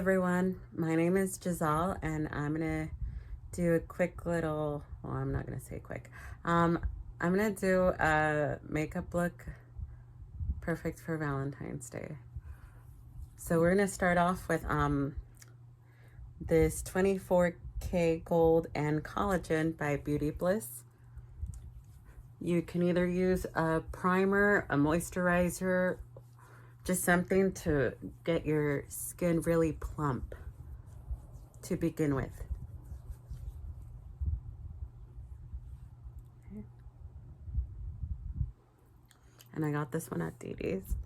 everyone, my name is Giselle and I'm gonna do a quick little, well, I'm not gonna say quick. I'm gonna do a makeup look perfect for Valentine's Day. So we're gonna start off with this 24K Gold and Collagen by Beauty Bliss. You can either use a primer, a moisturizer, just something to get your skin really plump to begin with. Okay. And I got this one at DD's.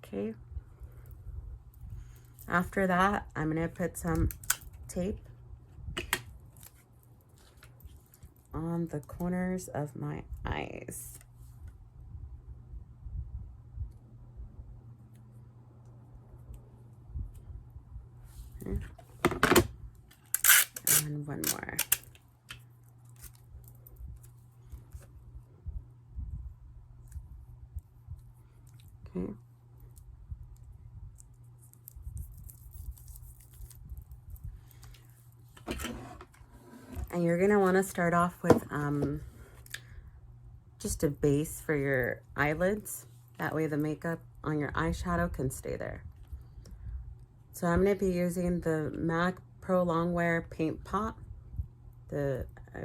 Okay. After that, I'm gonna put some tape on the corners of my eyes. Okay. And one more. Okay. And you're gonna want to start off with just a base for your eyelids. That way the makeup on your eyeshadow can stay there. So I'm gonna be using the MAC Pro Longwear Paint Pot. I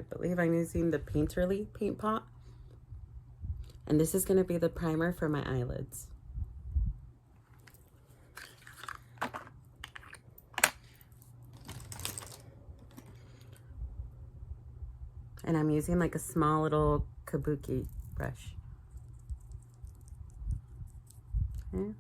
believe I'm using the Painterly Paint Pot. And this is gonna be the primer for my eyelids. And I'm using like a small little kabuki brush. Okay.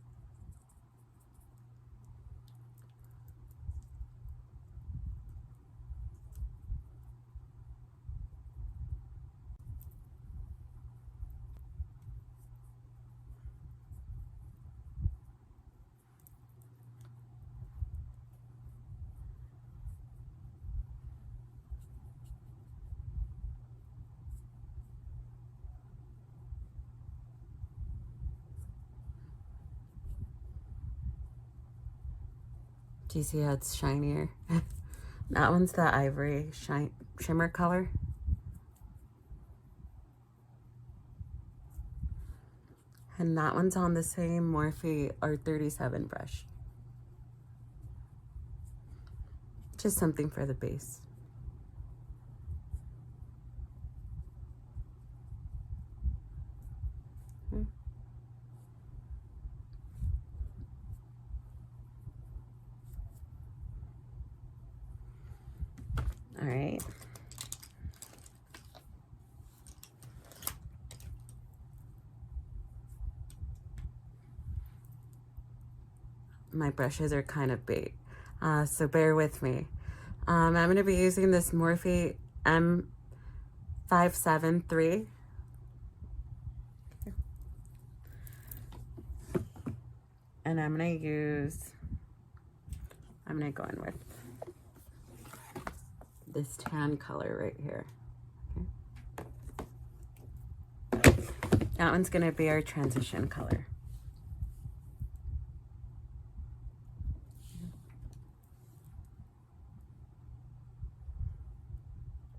Do you see how it's shinier? That one's the ivory shimmer color. And that one's on the same Morphe R37 brush. Just something for the base. Okay. All right. My brushes are kind of big, so bear with me. I'm going to be using this Morphe M573. And I'm going to go in with this tan color right here. Okay. That one's going to be our transition color.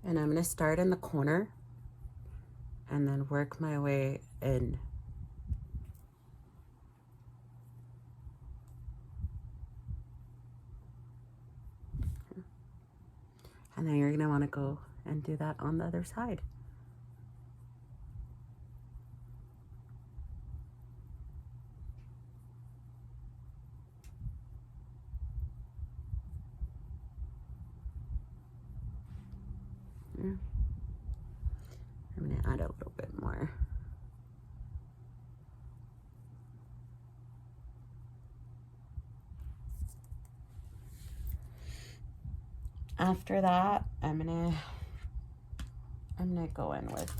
And I'm going to start in the corner and then work my way in. And then you're going to want to go and do that on the other side. I'm going to add a little bit more. After that, I'm gonna go in with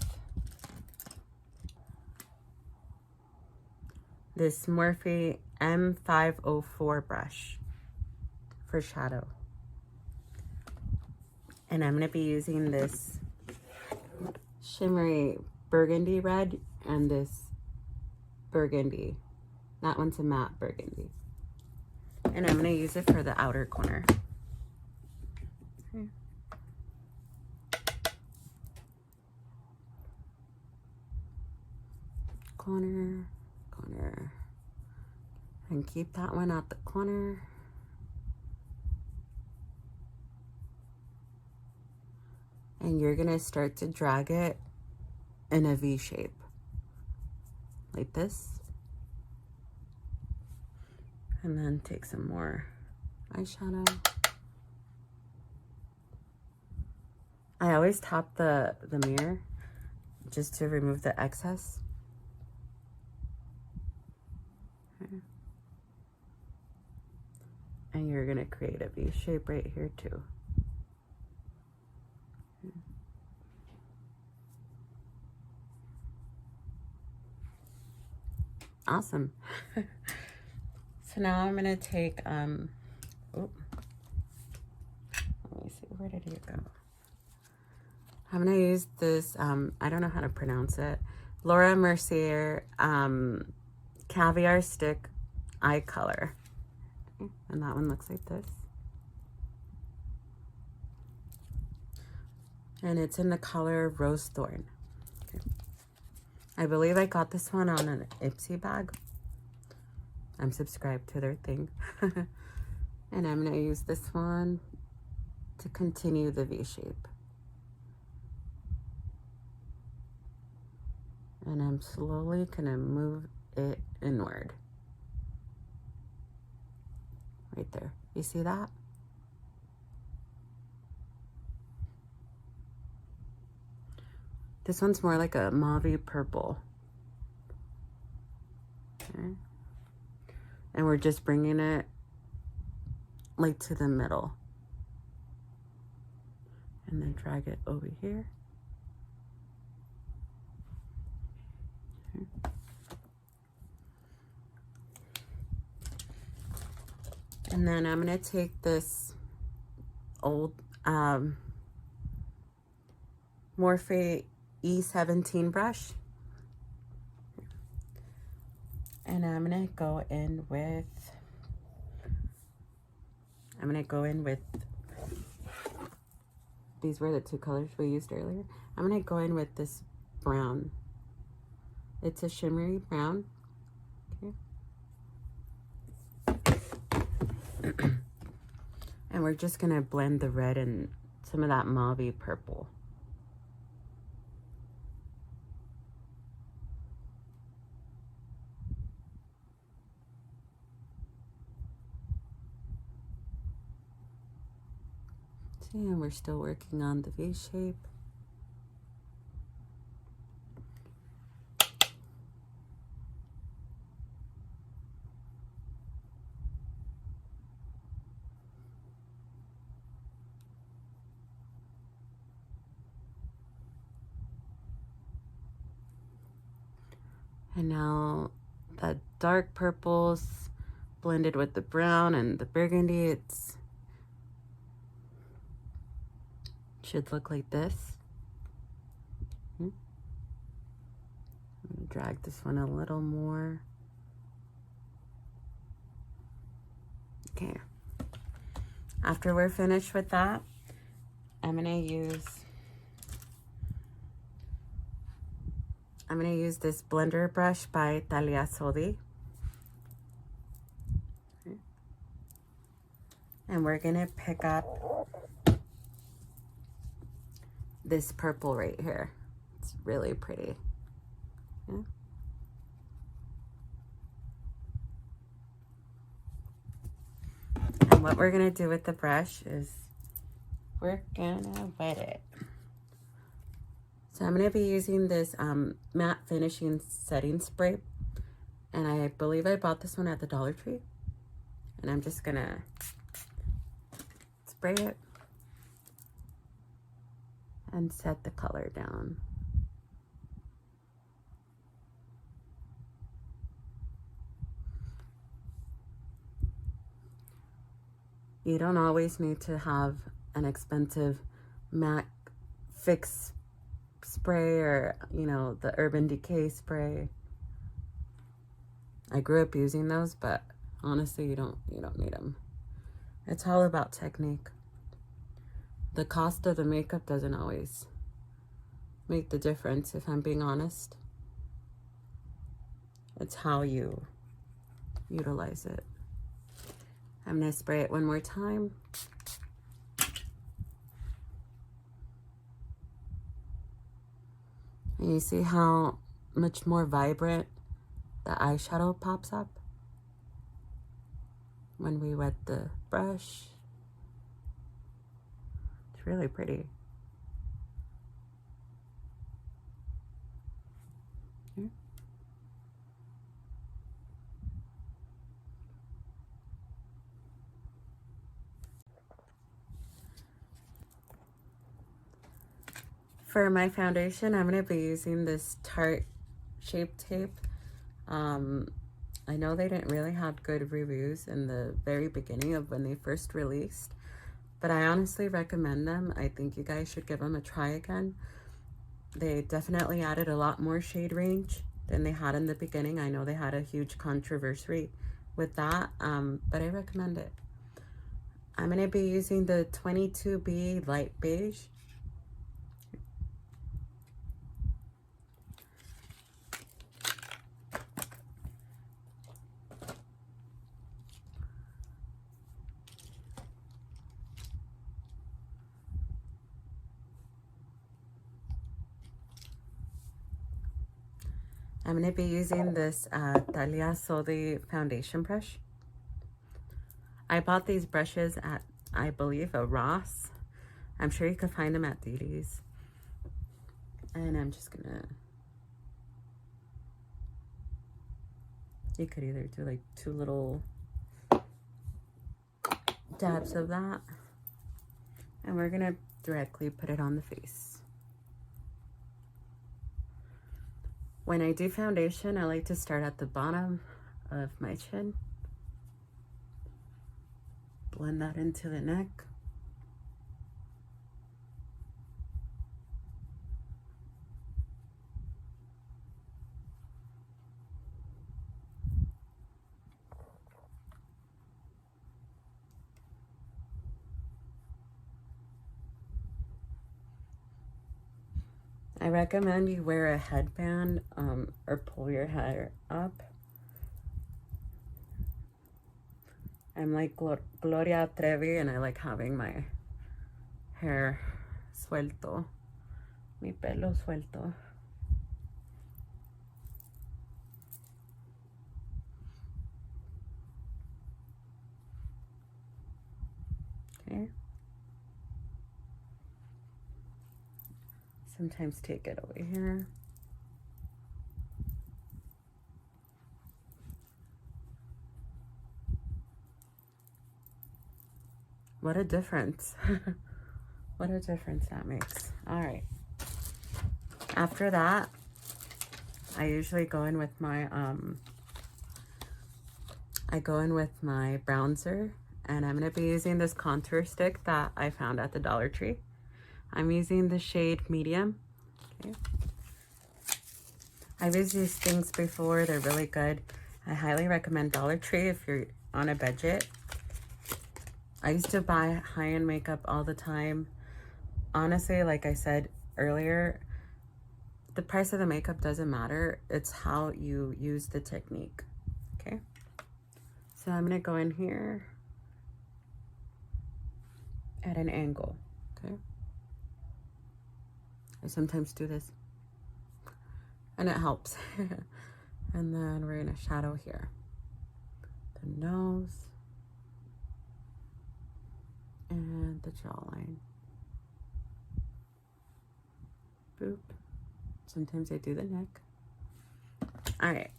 this Morphe M504 brush for shadow. And I'm gonna be using this shimmery burgundy red and this burgundy. That one's a matte burgundy. And I'm going to use it for the outer corner. Okay. Corner, corner. And keep that one at the corner. And you're going to start to drag it in a V shape. Like this. And then take some more eyeshadow. I always tap the mirror just to remove the excess. Okay. And you're going to create a V shape right here too. Awesome. So now I'm going to take, let me see, where did it go? I'm going to use this, I don't know how to pronounce it, Laura Mercier Caviar Stick Eye Color. And that one looks like this. And it's in the color Rose Thorn. Okay. I believe I got this one on an Ipsy bag. I'm subscribed to their thing. And I'm going to use this one to continue the V shape. And I'm slowly going to move it inward. Right there. You see that? This one's more like a mauve purple. Okay. And we're just bringing it like to the middle. And then drag it over here. Okay. And then I'm going to take this old Morphe E17 brush. And I'm going to go in with, these were the two colors we used earlier. I'm going to go in with this brown. It's a shimmery brown. Okay. And we're just going to blend the red and some of that mauve purple. See, and we're still working on the V shape. And now the dark purples blended with the brown and the burgundy, it's should look like this. I'm gonna drag this one a little more. Okay. After we're finished with that, I'm gonna use this blender brush by Talia Sodi. Okay. And we're gonna pick up this purple right here. It's really pretty. Yeah. And what we're gonna do with the brush is we're gonna wet it. So I'm gonna be using this matte finishing setting spray. And I believe I bought this one at the Dollar Tree. And I'm just gonna spray it and set the color down. You don't always need to have an expensive MAC Fix spray or, you know, the Urban Decay spray. I grew up using those, but Honestly, you don't need them. It's all about technique. The cost of the makeup doesn't always make the difference, if I'm being honest. It's how you utilize it. I'm gonna spray it one more time. And you see how much more vibrant the eyeshadow pops up when we wet the brush. It's really pretty. Here. For my foundation, I'm going to be using this Tarte Shape Tape. I know they didn't really have good reviews in the very beginning of when they first released, but I honestly recommend them. I think you guys should give them a try again. They definitely added a lot more shade range than they had in the beginning. I know they had a huge controversy with that, but I recommend it. I'm going to be using the 22B Light Beige. I'm going to be using this Talia Soldi foundation brush. I bought these brushes at, I believe, a Ross. I'm sure you can find them at Didi's. And I'm just going to, you could either do like 2 little dabs of that. And we're going to directly put it on the face. When I do foundation, I like to start at the bottom of my chin. Blend that into the neck. I recommend you wear a headband or pull your hair up. I'm like Gloria Trevi, and I like having my hair suelto, mi pelo suelto. Okay. Sometimes take it over here. What a difference. What a difference that makes. All right. After that, I usually go in with my bronzer, and I'm going to be using this contour stick that I found at the Dollar Tree. I'm using the shade medium. Okay. I've used these things before. They're really good. I highly recommend Dollar Tree if you're on a budget. I used to buy high-end makeup all the time. Honestly, like I said earlier, the price of the makeup doesn't matter. It's how you use the technique. Okay. So I'm going to go in here at an angle. Okay. I sometimes do this, and it helps. And then we're going to shadow here. The nose and the jawline. Boop. Sometimes I do the neck. All right.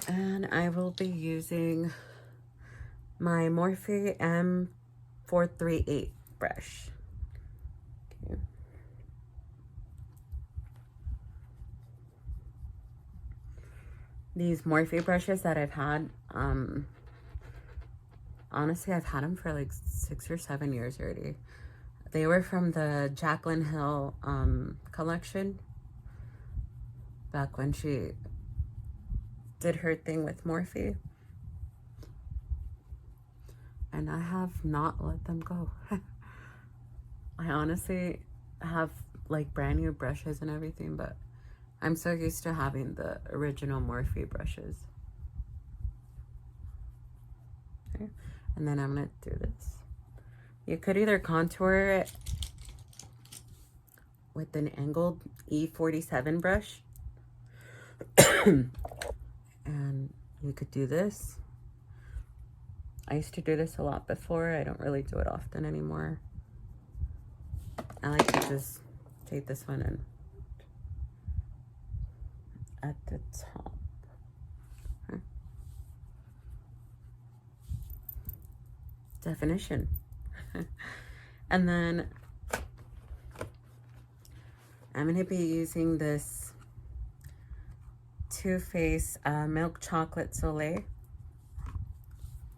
And I will be using my Morphe M438 brush. Okay. These Morphe brushes that I've had, honestly, I've had them for like 6 or 7 years already. They were from the Jaclyn Hill collection. back when she did her thing with Morphe. And I have not let them go. I honestly have like brand new brushes and everything, but I'm so used to having the original Morphe brushes. Okay. And then I'm going to do this. You could either contour it with an angled E47 brush. And you could do this. I used to do this a lot before. I don't really do it often anymore. I like to just take this one and at the top. Okay. Definition. And then I'm going to be using this Too Faced Milk Chocolate Soleil.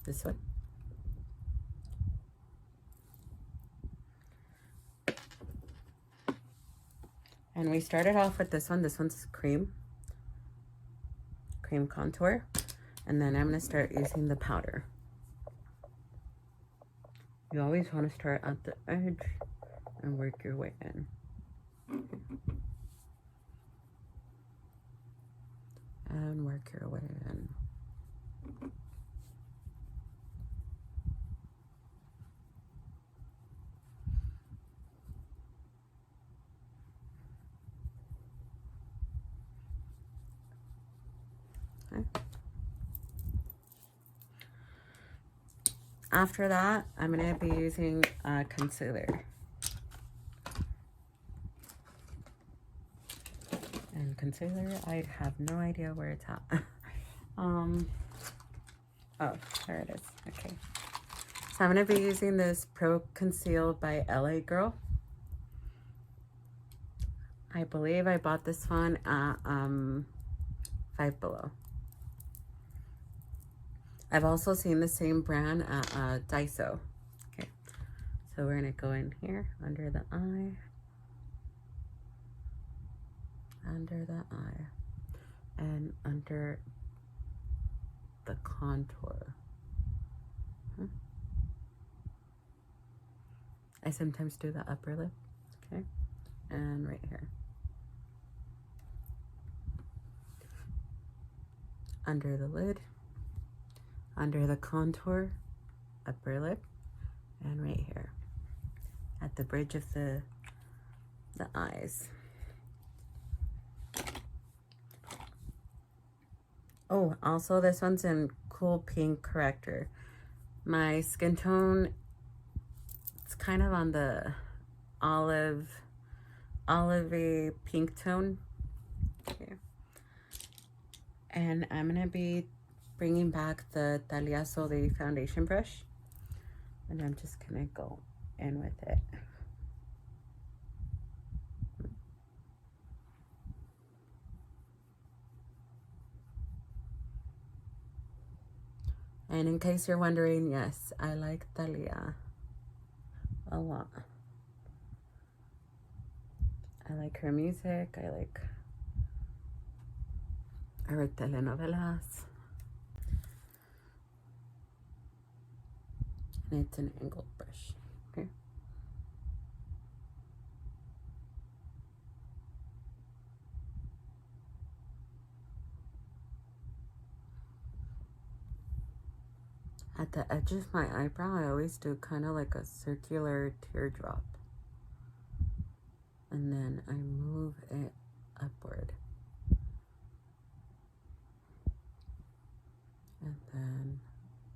This one. And we started off with this one. This one's cream contour. And then I'm going to start using the powder. You always want to start at the edge and work your way in. And work your way in. Okay. After that, I'm going to be using concealer. And concealer, I have no idea where it's at. Oh, there it is. Okay. So I'm going to be using this Pro Conceal by LA Girl. I believe I bought this one at Five Below. I've also seen the same brand at Daiso. Okay, so we're gonna go in here under the eye, and under the contour. I sometimes do the upper lip, okay, and right here. Under the lid, under the contour, upper lip, and right here at the bridge of the eyes. Oh, also this one's in Cool Pink Corrector. My skin tone, it's kind of on the olivey pink tone. Okay. And I'm gonna be bringing back the Thalia Soleil foundation brush, and I'm just gonna go in with it. And in case you're wondering, yes, I like Thalia a lot. I like her music. I like her telenovelas. And it's an angled brush. Okay. At the edge of my eyebrow, I always do kind of like a circular teardrop. And then I move it upward. And then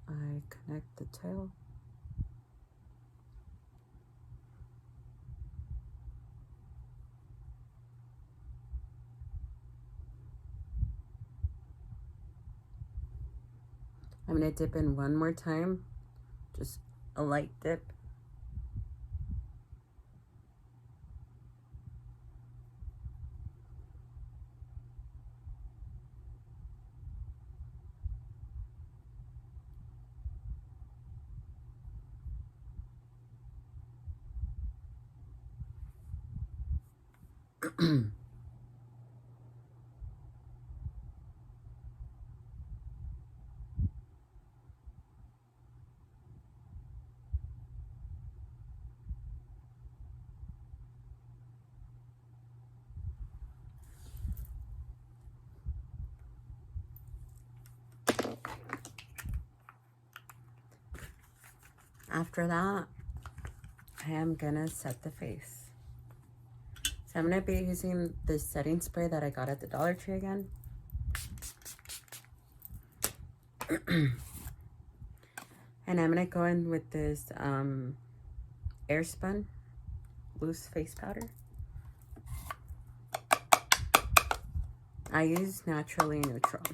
I connect the tail. I'm going to dip in one more time, just a light dip. After that, I am gonna set the face. So I'm gonna be using this setting spray that I got at the Dollar Tree again. And I'm gonna go in with this Airspun loose face powder. I use Naturally Neutral.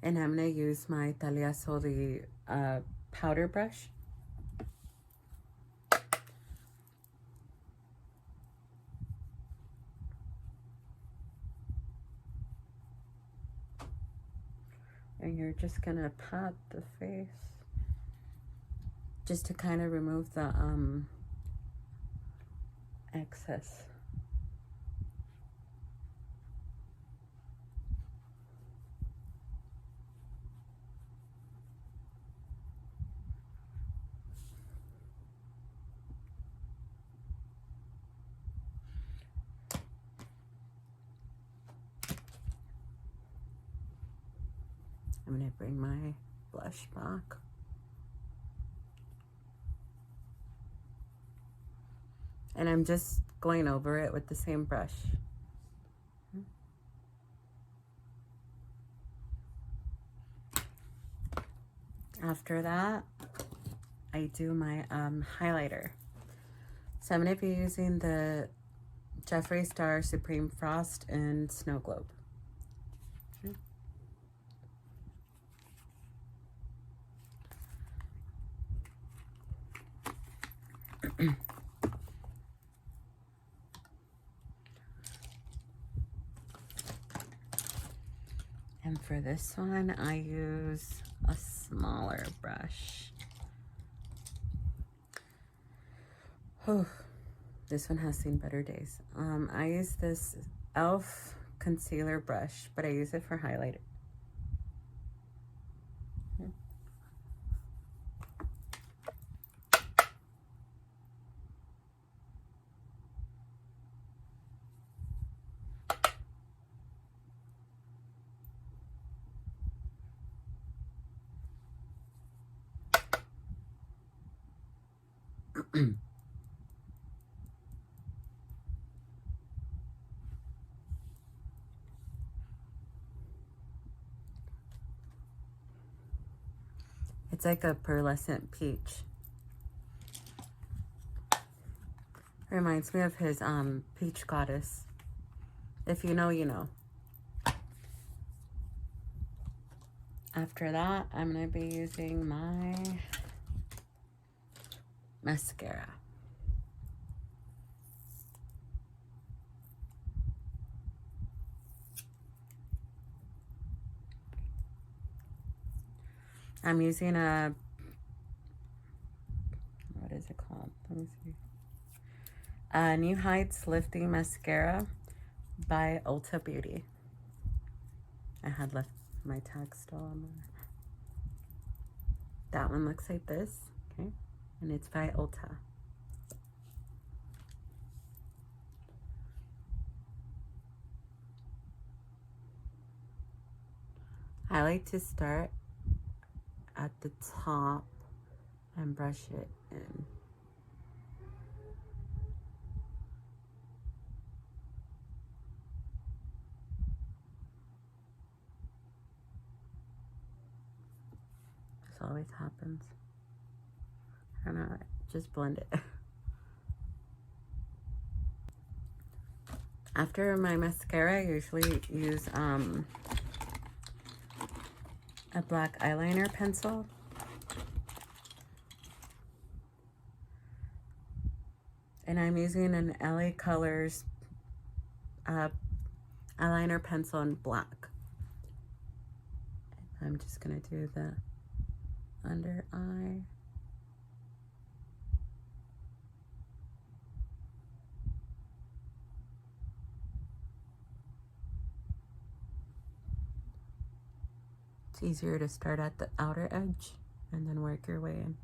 And I'm gonna use my Thalia Soli powder brush. And you're just gonna pat the face just to kind of remove the excess. I'm gonna bring my blush back. And I'm just going over it with the same brush. After that, I do my highlighter. So I'm gonna be using the Jeffree Star Supreme Frost in Snow Globe. And for this one, I use a smaller brush. Oh, this one has seen better days. I use this e.l.f. concealer brush, but I use it for highlighter. It's like a pearlescent peach. Reminds me of his Peach Goddess. If you know, you know. After that, I'm gonna be using my mascara. I'm using a, what is it called? Let me see. New Heights Lifting Mascara by Ulta Beauty. I had left my tag still on there. That one looks like this, okay? And it's by Ulta. I like to start at the top and brush it in. This always happens. I don't know, just blend it. After my mascara, I usually use a black eyeliner pencil. And I'm using an LA Colors eyeliner pencil in black. I'm just gonna do the under eye. It's easier to start at the outer edge and then work your way in.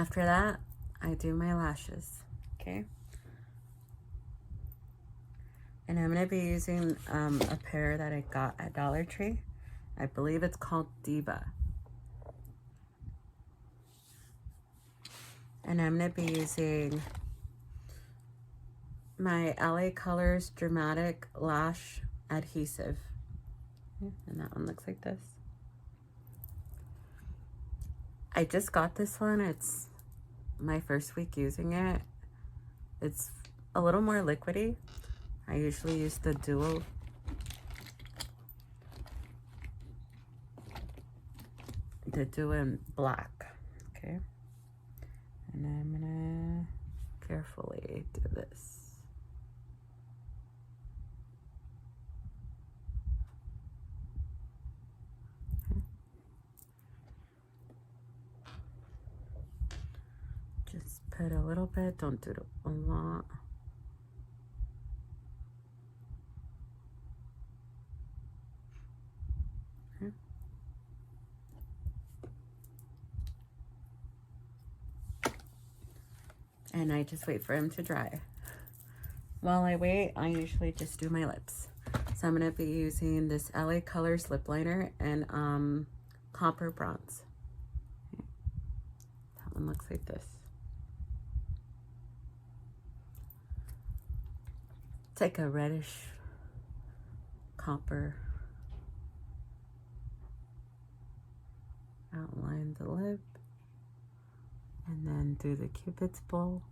After that, I do my lashes, okay? And I'm gonna be using a pair that I got at Dollar Tree. I believe it's called Diva. And I'm gonna be using my LA Colors Dramatic Lash Adhesive. And that one looks like this. I just got this one. It's my first week using it. It's a little more liquidy. I usually use the Duo. The Duo in black, okay? And I'm gonna carefully do this. Okay. Just put a little bit, don't do a lot. Okay. And I just wait for him to dry. While I wait, I usually just do my lips. So I'm gonna be using this LA Colors lip liner and Copper Bronze. Okay. That one looks like this. It's like a reddish copper. Outline the lip and then do the Cupid's bow.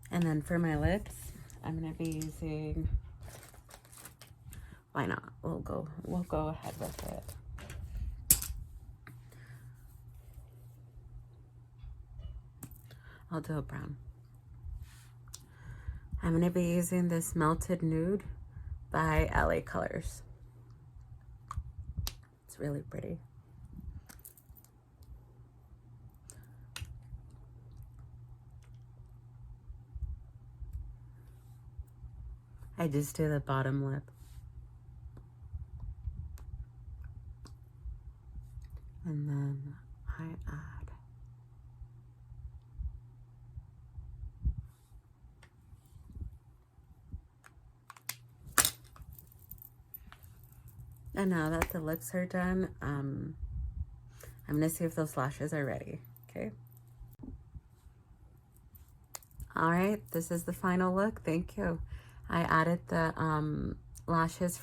And then for my lips, I'm gonna be using, why not? We'll go ahead with it. I'll do a brown. I'm gonna be using this Melted Nude by LA Colors. It's really pretty. I just do the bottom lip. And then I add and now that the lips are done, I'm gonna see if those lashes are ready, okay? All right, this is the final look. Thank you. I added the lashes.